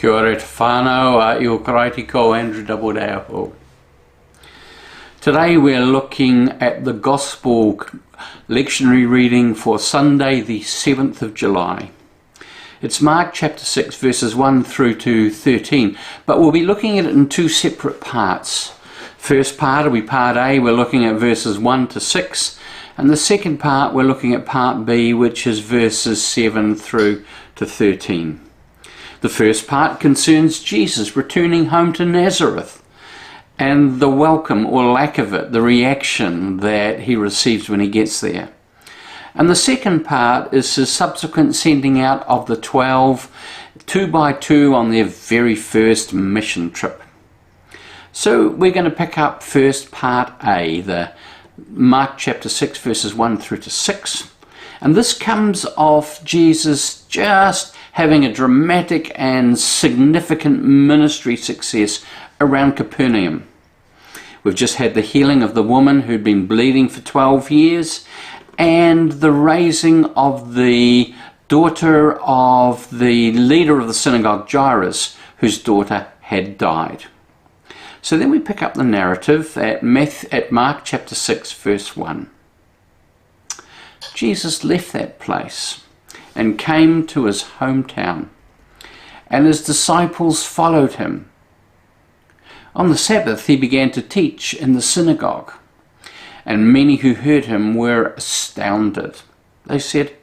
Kia ora te whānau, a iho karaiti ko Andrew Doubledale. Today we're looking at the Gospel lectionary reading for Sunday the 7th of July. It's Mark chapter 6 verses 1 through to 13, but we'll be looking at it in two separate parts. First part will be part A, we're looking at verses 1 to 6, and the second part we're looking at part B, which is verses 7 through to 13. The first part concerns Jesus returning home to Nazareth and the welcome or lack of it, the reaction that he receives when he gets there. And the second part is his subsequent sending out of the 12, two by two, on their very first mission trip. So we're going to pick up first part A, the Mark chapter 6 verses 1 through to 6. And this comes off Jesus just having a dramatic and significant ministry success around Capernaum. We've just had the healing of the woman who'd been bleeding for 12 years and the raising of the daughter of the leader of the synagogue, Jairus, whose daughter had died. So then we pick up the narrative at Mark chapter 6 verse 1. Jesus left that place and came to his hometown, and his disciples followed him. On the Sabbath he began to teach in the synagogue, and many who heard him were astounded. They said,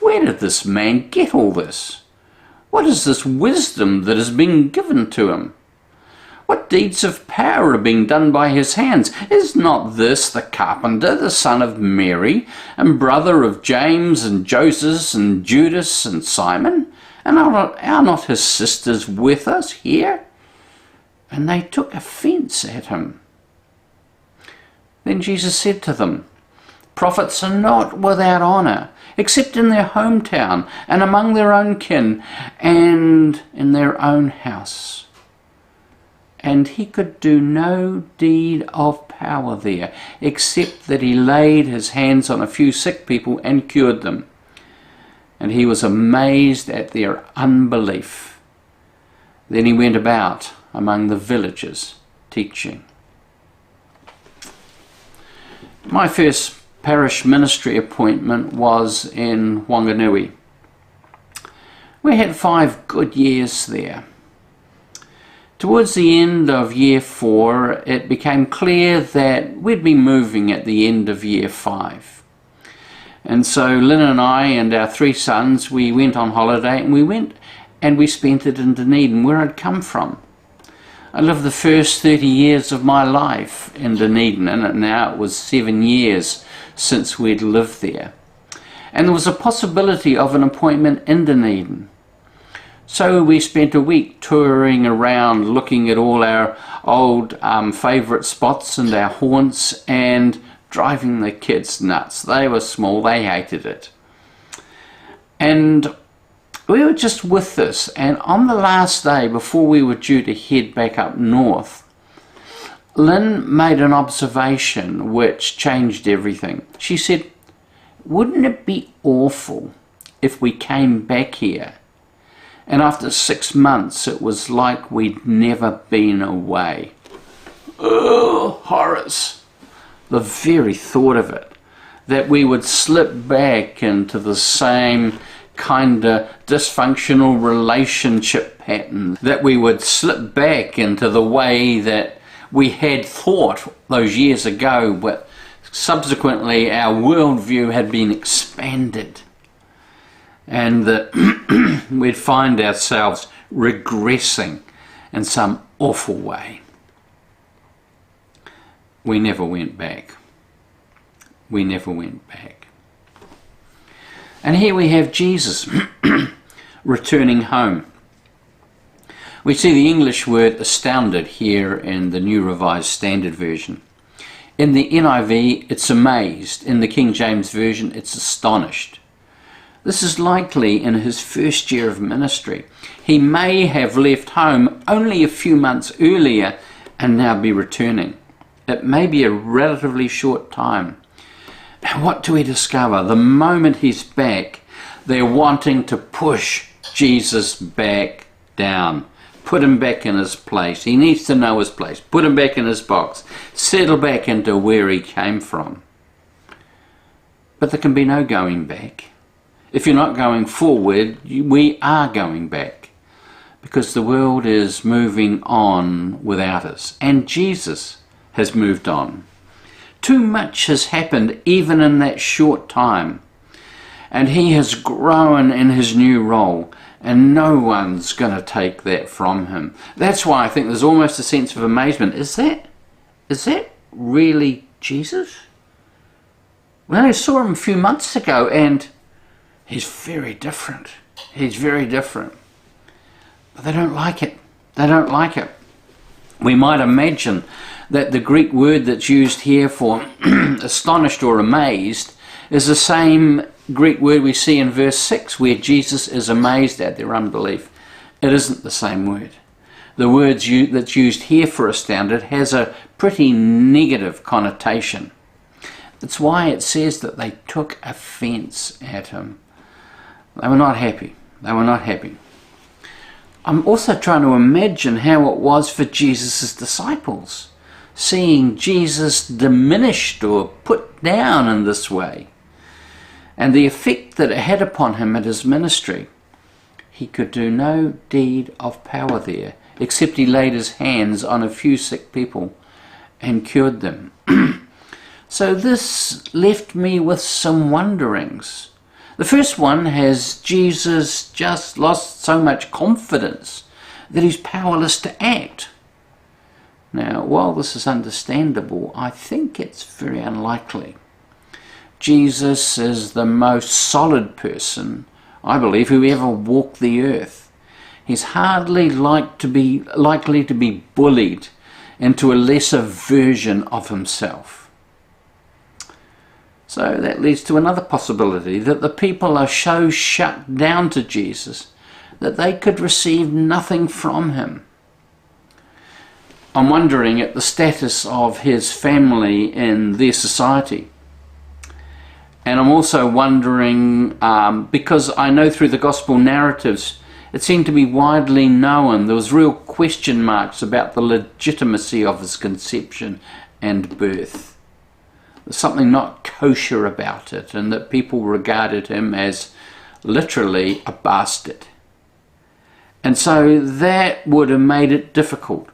"Where did this man get all this? What is this wisdom that has been given to him? What deeds of power are being done by his hands? Is not this the carpenter, the son of Mary, and brother of James and Joseph and Judas and Simon? And are not his sisters with us here?" And they took offense at him. Then Jesus said to them, "Prophets are not without honor, except in their hometown and among their own kin and in their own house." And he could do no deed of power there, except that he laid his hands on a few sick people and cured them. And he was amazed at their unbelief. Then he went about among the villages, teaching. My first parish ministry appointment was in Wanganui. We had 5 good years there. Towards the end of year 4, it became clear that we'd be moving at the end of year 5. And so Lynn and I and our 3 sons, we went on holiday, and we spent it in Dunedin, where I'd come from. I lived the first 30 years of my life in Dunedin, and now it was 7 years since we'd lived there. And there was a possibility of an appointment in Dunedin. So we spent a week touring around, looking at all our old favourite spots and our haunts, and driving the kids nuts. They were small, they hated it. And we were just with this, and on the last day before we were due to head back up north, Lynn made an observation which changed everything. She said, "Wouldn't it be awful if we came back here and after 6 months it was like we'd never been away?" Oh, horrors! The very thought of it, that we would slip back into the same kind of dysfunctional relationship pattern, that we would slip back into the way that we had thought those years ago, but subsequently our worldview had been expanded, and that we'd find ourselves regressing in some awful way. We never went back. We never went back. And here we have Jesus returning home. We see the English word astounded here in the New Revised Standard Version. In the NIV, it's amazed. In the King James Version, it's astonished. This is likely in his first year of ministry. He may have left home only a few months earlier and now be returning. It may be a relatively short time. And what do we discover? The moment he's back, they're wanting to push Jesus back down. put him back in his place. He needs to know his place. Put him back in his box. Settle back into where he came from. But there can be no going back. If you're not going forward, we are going back. Because the world is moving on without us. And Jesus has moved on. Too much has happened even in that short time. And he has grown in his new role. And no one's going to take that from him. That's why I think there's almost a sense of amazement. Is that really Jesus? Well, I saw him a few months ago and he's very different. He's very different. But they don't like it. They don't like it. We might imagine that the Greek word that's used here for astonished or amazed is the same Greek word we see in verse 6 where Jesus is amazed at their unbelief. It isn't the same word. The word that's used here for astounded has a pretty negative connotation. That's why it says that they took offence at him. They were not happy. They were not happy. I'm also trying to imagine how it was for Jesus' disciples, seeing Jesus diminished or put down in this way, and the effect that it had upon him at his ministry. He could do no deed of power there, except he laid his hands on a few sick people and cured them. So this left me with some wonderings. The first one has Jesus just lost so much confidence that he's powerless to act. Now, while this is understandable, I think it's very unlikely. Jesus is the most solid person, I believe, who ever walked the earth. He's hardly likely to be bullied into a lesser version of himself. So that leads to another possibility, that the people are so shut down to Jesus that they could receive nothing from him. I'm wondering at the status of his family in their society. And I'm also wondering, because I know through the gospel narratives, it seemed to be widely known, there was real question marks about the legitimacy of his conception and birth. There's something not kosher about it, and that people regarded him as literally a bastard. And so that would have made it difficult.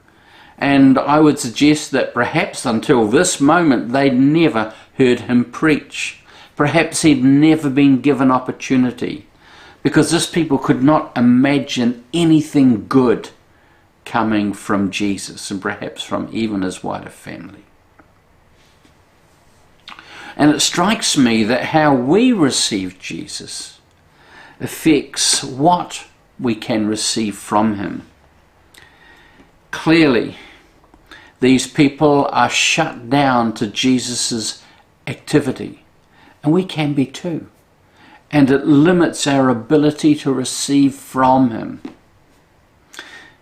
And I would suggest that perhaps until this moment they'd never heard him preach. Perhaps he'd never been given opportunity, because this people could not imagine anything good coming from Jesus, and perhaps from even his wider family. And it strikes me that how we receive Jesus affects what we can receive from him. Clearly, these people are shut down to Jesus' activity, and we can be too. And it limits our ability to receive from him.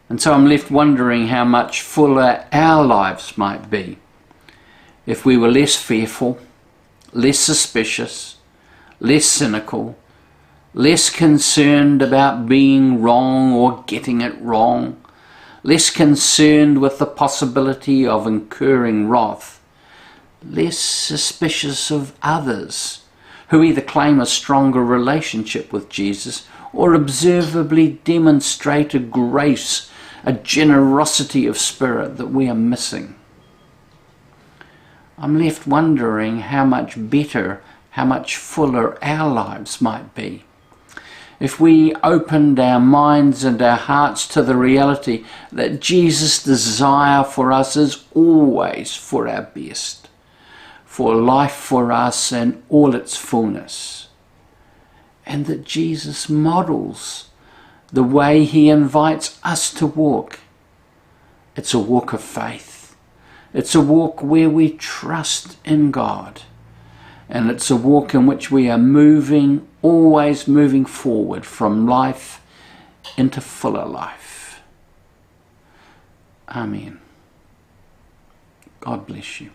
And so I'm left wondering how much fuller our lives might be if we were less fearful, less suspicious, less cynical, less concerned about being wrong or getting it wrong, less concerned with the possibility of incurring wrath, less suspicious of others who either claim a stronger relationship with Jesus or observably demonstrate a grace, a generosity of spirit that we are missing. I'm left wondering how much better, how much fuller our lives might be if we opened our minds and our hearts to the reality that Jesus' desire for us is always for our best, for life for us in all its fullness, and that Jesus models the way he invites us to walk. It's a walk of faith. It's a walk where we trust in God. And it's a walk in which we are moving, always moving forward from life into fuller life. Amen. God bless you.